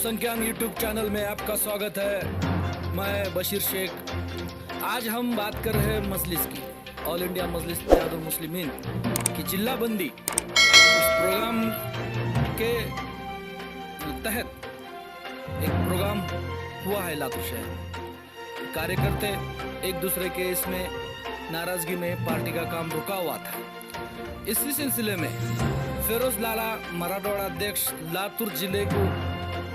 संख्यान YouTube channel में आपका स्वागत है। मैं बशीर शेख। आज हम बात कर रहे हैं मजलिस की, ऑल इंडिया मजलिस इत्तेहादुल मुस्लिमीन की जिला बंदी। इस प्रोग्राम के तहत एक प्रोग्राम हुआ है लातूर शहर। कार्यकर्ता एक दूसरे के इसमें नाराजगी में पार्टी का काम रुका हुआ था। इसी सिलसिले में फिरोज लाला मराठवाड़ा अध्यक्ष लातूर जिले को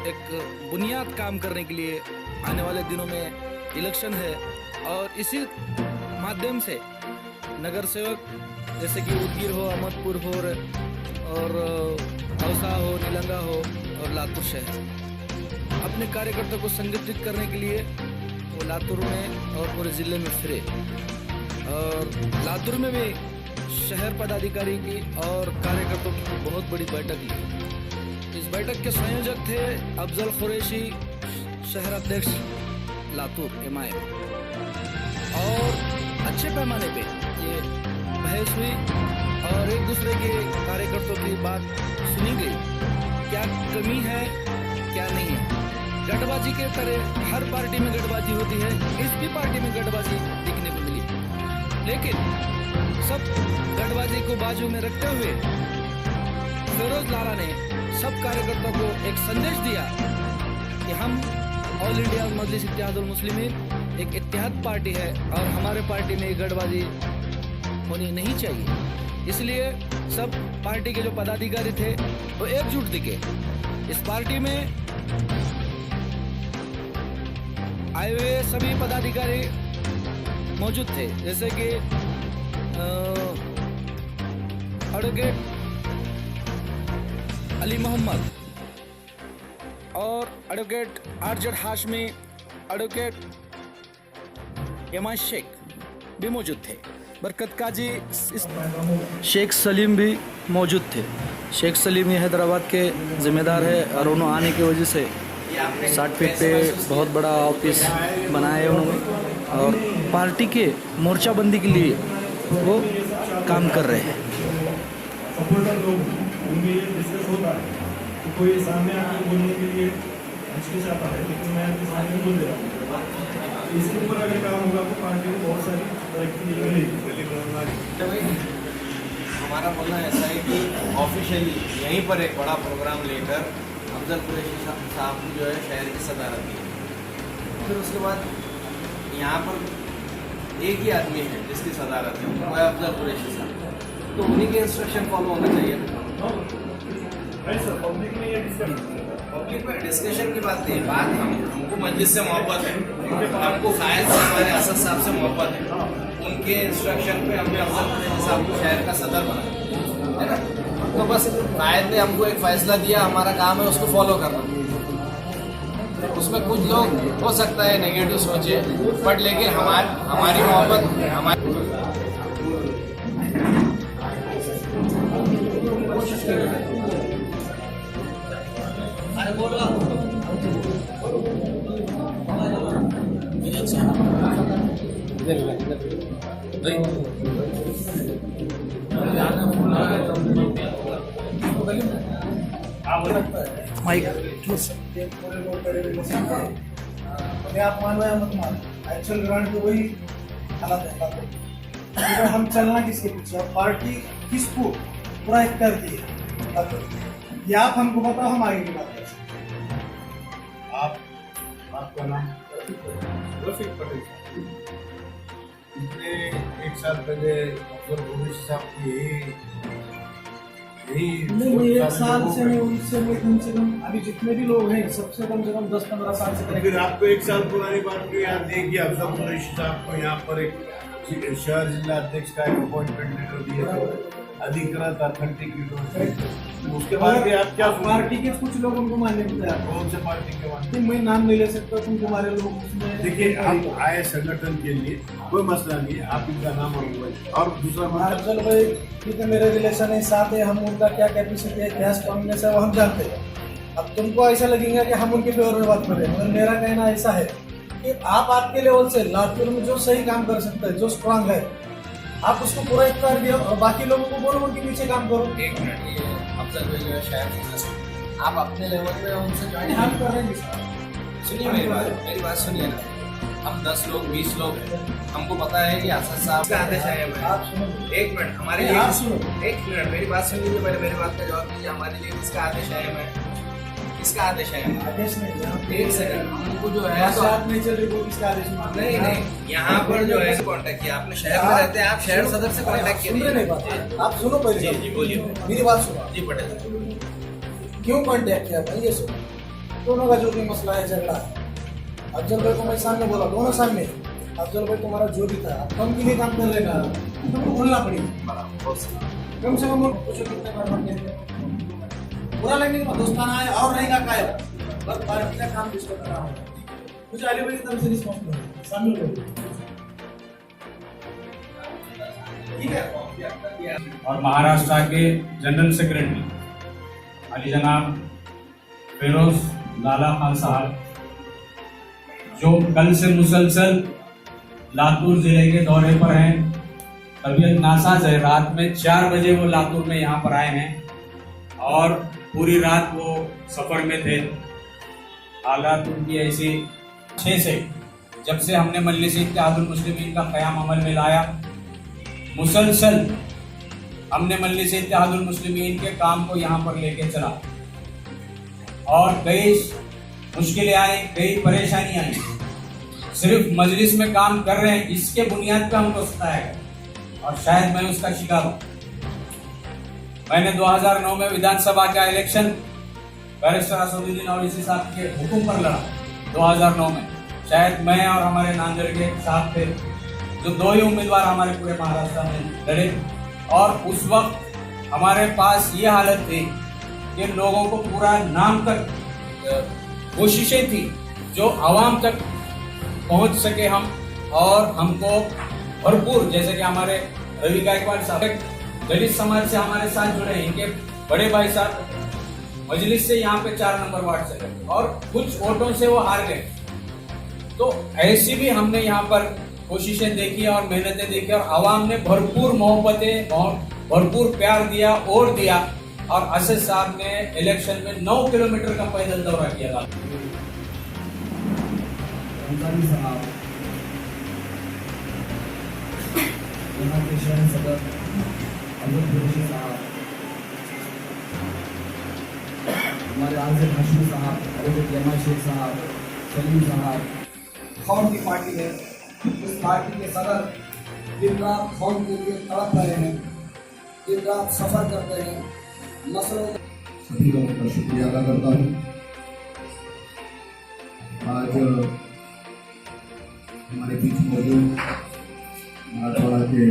एक बुनियाद काम करने के लिए आने वाले दिनों में इलेक्शन है और इसी माध्यम से नगर सेवक जैसे कि उदगीर हो, अहमदपुर हो और औसा हो, नीलंगा हो और लातूर शहर अपने कार्यकर्ताओं को संगठित करने के लिए वो लातूर में और पूरे ज़िले में फिरे। और लातूर में भी शहर पदाधिकारी की और कार्यकर्ताओं की बहुत बड़ी बैठक ली। इस बैठक के संयोजक थे अफजल कुरैशी, शहर अध्यक्ष लातूर MIM। और अच्छे पैमाने पे ये बहस हुई और एक दूसरे के कार्यकर्ताओं की बात सुनी गई, क्या कमी है क्या नहीं है। गठबाजी के तरह हर पार्टी में गठबाजी होती है, इस भी पार्टी में गठबाजी दिखने को मिली, लेकिन सब गठबाजी को बाजू में रखते हुए फिरोज लाला ने सब कार्यकर्ताओं को एक संदेश दिया कि हम ऑल इंडिया मजलिस इत्तेहादुल मुस्लिमीन एक इत्तेहाद पार्टी है और हमारे पार्टी में गठबाजी होनी नहीं चाहिए। इसलिए सब पार्टी के जो पदाधिकारी थे वो एकजुट दिखे। इस पार्टी में आए हुए सभी पदाधिकारी मौजूद थे, जैसे कि एडवोकेट अली मोहम्मद और advocate RZ Hashmi, advocate MI Shaikh भी मौजूद थे। बरकत काजी शेख सलीम भी मौजूद थे। शेख सलीम ये हैदराबाद के ज़िम्मेदार है और उन्होंने आने की वजह से 60 फीट पे बहुत बड़ा ऑफिस बनाया है उन्होंने और पार्टी के मोर्चाबंदी के लिए वो काम कर रहे हैं। उनमें ये डिस्कस होता है तो कोई सामने आकर बोलने के लिए हिचकिचाता है, लेकिन मैं आपके सामने बोल दे रहा हूँ। इसके ऊपर अगर काम होगा तो पार्टी को बहुत सारी तरक्की मिलेगी। हमारा बोलना ऐसा है कि ऑफिशियली यहीं पर एक बड़ा प्रोग्राम लेकर अफजल कुरैशी साहब जो है शहर की सदारत की। फिर उसके बाद यहाँ पर एक ही आदमी है जिसकी सदारत है, वो है अफजल कुरैशी साहब, तो उन्हीं के इंस्ट्रक्शन फॉलो होना चाहिए। पब्लिक में डिस्कशन की बात नहीं है, बात हमको मस्जिद से मोहब्बत है, हमको फायद से, हमारे असद साहब से मोहब्बत है। उनके इंस्ट्रक्शन पे हमने अफजल कुरैशी साहब को शहर का सदर बनाया है ना। तो बस फायद ने हमको एक फैसला दिया, हमारा काम है उसको फॉलो करना। उसमें कुछ लोग हो सकता है नेगेटिव सोचे, बट लेकिन हमारी मोहब्बत हमारी माइक आप मानो या मत मानो, एक्चुअल ग्राउंड पे वही हालत है। तो हम चलना किसके पीछे, पार्टी किसको पूरा एक कर दी है, या आप हमको बताओ, हम आगे की बात कर सकते। आपका नाम रफीक पटेल। इतने एक साल पहले अफजल कुरैशी साहब की नहीं, एक साल से नहीं, उनसे में कम से कम अभी जितने भी लोग हैं सबसे कम 10-15 साल से। फिर आपको एक साल पुरानी बात को याद है कि अफजल कुरैशी साहब को यहाँ पर एक शहर जिला अध्यक्ष का एक अपॉइंटमेंट लेटर दिया, अधिकृत अथेंटिक। उसके बाद भी आप क्या पार्टी के कुछ लोग उनको मानने को तैयार, कौन से पार्टी के मानते? मैं नाम नहीं ले सकता, तुम तुम्हारे लोग उसमें। देखिए, आप आए संगठन के लिए, कोई मसला नहीं है, आप इनका नाम और दूसरा अफजल भाई क्योंकि मेरे रिलेशन है, साथ है, हम उनका क्या कैपेसिटी है, क्या स्ट्रॉन्गनेस है वो हम जानते हैं। अब तुमको ऐसा लगेगा कि हम उनके फेवर में बात कर रहे हैं, मगर मेरा कहना ऐसा है कि आप आपके लेवल से लातूर में जो सही काम कर सकते हैं, जो स्ट्रांग है, आप उसको पूरा इख्तियार दिया और बाकी लोगों को बोलो उनके पीछे काम करो। एक मिनट, ये अफजल भाई जो है शहर आप अपने लेवल पे उनसे ज्वाइन हम कर रहे हैं सर। सुनिए मेरी बात सुनिए ना। हम 10 लोग 20 लोग हैं, हमको पता है कि आसाद साहब का आदेश आया हुआ आप है। सुनो, एक मिनट हमारे नहीं, आप सुनो। एक मिनट मेरी बात सुन लीजिए, पहले मेरी बात का जवाब दीजिए। हमारे लिए किसका आदेश आया हुआ है? किसका आदेश आया हुआ है? आदेश नहीं है। एक सेकंड, हमको जो है यहाँ तो से आप नहीं चल रही वो किसका आदेश मान नहीं नहीं, यहाँ पर जो है कांटेक्ट किया आपने, शहर में रहते हैं आप, शहर सदर से कांटेक्ट सुन रहे नहीं बात। किया। आप सुनो पहले। जी, जी, बोलिए। मेरी बात सुनो। जी पटेल, क्यों कांटेक्ट किया भाई? ये सुनो, दोनों का जो भी मसला है, झगड़ा है। अफजल भाई को मैं सामने बोला, दोनों सामने। अफजल भाई तुम्हारा जो भी था, आप कम के लिए काम कर लेना, तुमको बोलना पड़ेगा। कम से कम पूछो कितने बार हम कहते हैं। बुरा लगने के बाद दोस्ताना है और रहेगा कायम। बस पार्टी का काम जिसको करना होगा, मुझे अली भाई की तरफ से रिस्पॉन्सिबल शामिल करो। ठीक है। और महाराष्ट्र के जनरल सेक्रेटरी अली जनाब फिरोज लाला खान साहब, जो कल से मुसलसल लातूर जिले के दौरे पर हैं। तबीयत नासाज है, रात में 4 बजे वो लातूर में यहाँ पर आए हैं और पूरी रात वो सफर में थे। हालात उनकी ऐसी 6 से जब से हमने मजलिस इत्तेहादुल मुस्लिमीन का क़याम अमल में लाया, मुसलसल हमने मजलिस इत्तेहादुल मुस्लिमीन के काम को यहाँ पर लेके चला और कई मुश्किलें आई, कई परेशानियां आई। सिर्फ मजलिस में काम कर रहे हैं इसके बुनियाद पर हमको सताया गया और शायद मैं उसका शिकार हूँ। मैंने 2009 में विधानसभा का इलेक्शन बैरिस्टर असदुद्दीन ओवैसी साहब के हुक्म पर लड़ा। 2009 में शायद मैं और हमारे नांदेड़ के साथ थे, जो 2 ही उम्मीदवार हमारे पूरे महाराष्ट्र में लड़े। और उस वक्त हमारे पास ये हालत थी कि लोगों को पूरा नाम तक कोशिशें थी जो आवाम तक पहुंच सके हम, और हमको भरपूर, जैसे कि हमारे रवि गायकवाड़ साहब दलित समाज से हमारे साथ जुड़े हैं, इनके बड़े भाई साहब मजलिस से यहाँ पे 4 नंबर वार्ड से गए और कुछ वोटों से वो हार गए। तो ऐसी भी हमने यहाँ पर कोशिशें देखी और मेहनतें देखी और आवाम ने भरपूर मोहब्बतें और भरपूर प्यार दिया और दिया। और असद साहब ने इलेक्शन में 9 किलोमीटर का पैदल दौरा किया था। अंसारी साहब, यहाँ के शहर सदर अब्दुल कुरैशी साहब, हमारे आज़म हाशमी साहब, अब्दुल जमा शेख साहब, सलीम साहब, कौम की पार्टी है। इस पार्टी के सदर दिन रात कौम के लिए तड़प रहे हैं, दिन रात सफ़र करते हैं, मसलों सभी लोगों का शुक्रिया अदा करता हूँ। आज हमारे बीच मौजूद मराठवाड़ा के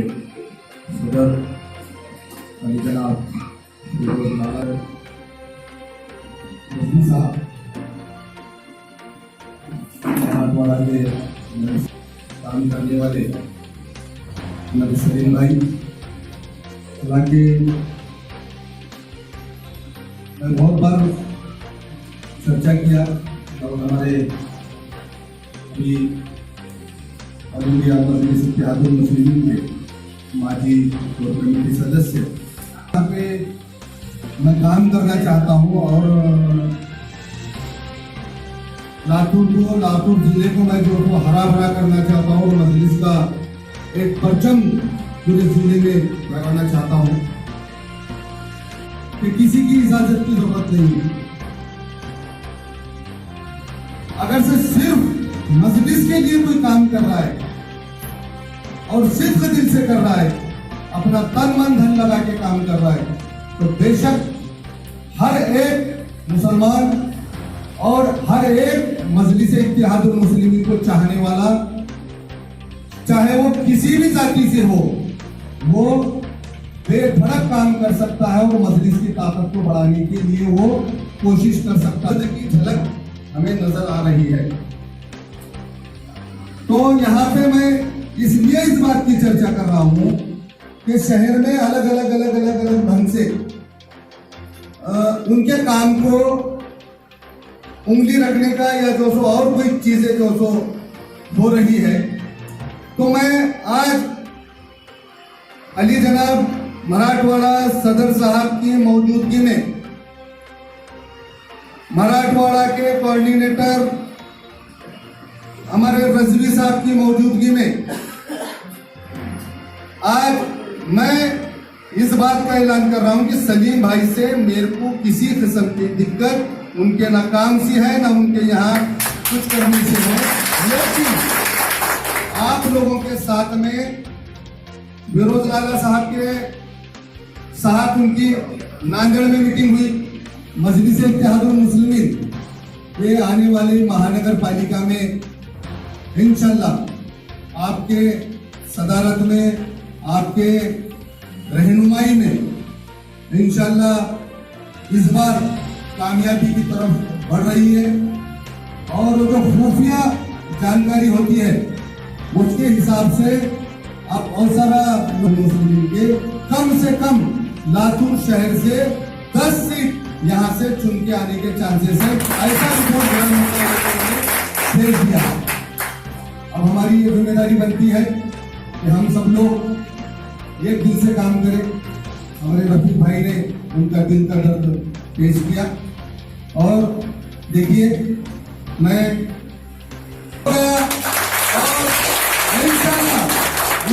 सदर अली जनाब फिरोज लाला साहब, मराठवाड़ा के काम करने वाले हमारे सलीम भाई, हालांकि मैं बहुत बार चर्चा किया और हमारे अभी ऑल इंडिया मजलिस इत्तेहादुल मुस्लिमीन के माजी कोर कमेटी सदस्य, यहाँ पे मैं काम करना चाहता हूँ और लातूर जिले को मैं जो हरा भरा करना चाहता हूँ, मजलिस का एक परचम पूरे जिले में लगाना चाहता हूँ कि किसी की इजाजत की जरूरत नहीं है। अगर से सिर्फ मजलिस के लिए कोई काम कर रहा है और सिद्क दिल से कर रहा है, अपना तन मन धन लगा के काम कर रहा है, तो बेशक हर एक मुसलमान और हर एक मजलिस इत्तेहादुल मुस्लिमीन को चाहने वाला, चाहे वो किसी भी जाति से हो, वो बेधड़क काम कर सकता है और मजलिस की ताकत को बढ़ाने के लिए वो कोशिश कर सकता है कि झलक हमें नजर आ रही है। तो यहाँ पे मैं इसलिए इस बात की चर्चा कर रहा हूँ कि शहर में अलग अलग ढंग से उनके काम को उंगली रखने का या जो सो और कोई चीजें जो सो हो रही है, तो मैं आज अली जनाब मराठवाड़ा सदर साहब की मौजूदगी में मराठवाड़ा के कोऑर्डिनेटर हमारे रजवी साहब की मौजूदगी में आज मैं इस बात का ऐलान कर रहा हूं कि सलीम भाई से मेरे को किसी किस्म की दिक्कत उनके ना काम से है ना उनके यहाँ कुछ करने से है, लेकिन आप लोगों के साथ में फिरोज लाला साहब के साथ उनकी नांदेड़ में मीटिंग हुई। मजलिस इत्तेहादुल मुस्लिमीन ये आने वाली महानगर पालिका में इंशाल्लाह आपके सदारत में, आपके रहनुमाई में इंशाल्लाह इस बार कामयाबी की तरफ बढ़ रही है। और जो खुफिया जानकारी होती है उसके हिसाब से आप और सारा मुस्लिम के कम से कम लातूर शहर से 10 सीट यहाँ से चुन के आने के चांसेस है, ऐसा रिपोर्ट भेज दिया। अब हमारी ये जिम्मेदारी बनती है कि हम सब लोग एक दिल से काम करें। हमारे रफीक भाई ने उनका दिल का दर्द पेश किया और देखिए मैं गया और इंशाल्लाह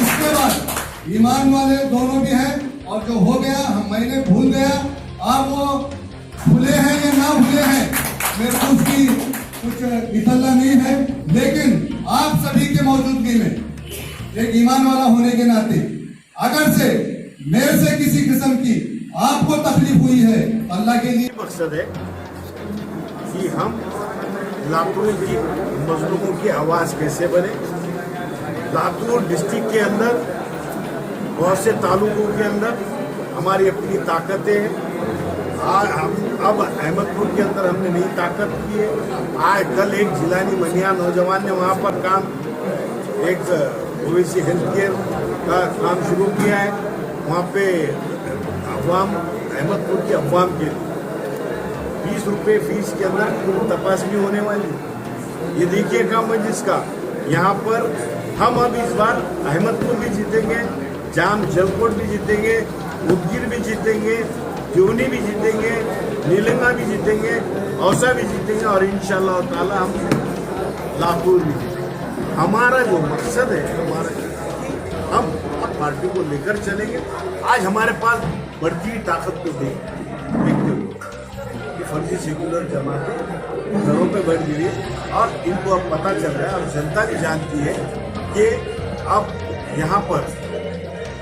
इसके बाद ईमान वाले दोनों भी हैं और जो हो गया मैंने भूल गया, आप वो भूले हैं या ना भूले हैं मेरे को उसकी कुछ इतला नहीं है, लेकिन आप सभी के मौजूदगी में एक ईमान वाला होने के नाते अगर से मेरे से किसी किस्म की आपको तकलीफ हुई है, अल्लाह के लिए मकसद है कि हम लातूर की मजलूमों की आवाज़ कैसे बने। लातूर डिस्ट्रिक्ट के अंदर बहुत से तालुकों के अंदर हमारी अपनी ताकतें हैं। हम अब अहमदपुर के अंदर हमने नई ताकत की है। आज कल एक जिलानी मनिया नौजवान ने वहाँ पर काम एक ओवैसी हेल्थ केयर का काम शुरू किया है। वहाँ पे अवाम अहमदपुर की अवाम के 20 रुपये फीस के अंदर तपासनी होने वाली। ये देखिए काम मस्जिद का यहाँ पर हम अब इस बार अहमदपुर भी जीतेंगे, जाम जलकोट भी जीतेंगे, उदगीर भी जीतेंगे, क्योनी भी जीतेंगे, नीलंगा भी जीतेंगे, औसा भी जीतेंगे और इंशाअल्लाह ताला हम लातूर भी जीतेंगे। हमारा जो मकसद है हमारा हम पार्टी को लेकर चलेंगे। आज हमारे पास बढ़ती ताकत को देखते हुए कि फर्जी सेकुलर जमातें घरों पे बढ़ गिरी और इनको अब पता चल रहा है और जनता भी जानती है कि अब यहाँ पर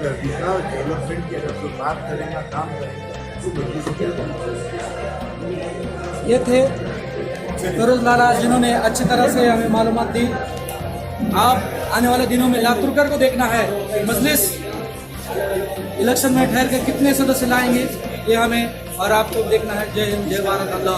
डेवलपमेंट की अगर कोई बात करेगा, काम करेगा तो बल्कि से क्या ये थे फिरोज लाला जिन्होंने अच्छी तरह से हमें मालूमात दी। आप आने वाले दिनों में लातूरकर को देखना है मजलिस इलेक्शन में ठहर के कितने सदस्य लाएंगे ये हमें और आपको देखना है। जय हिंद, जय भारत, अल्लाह।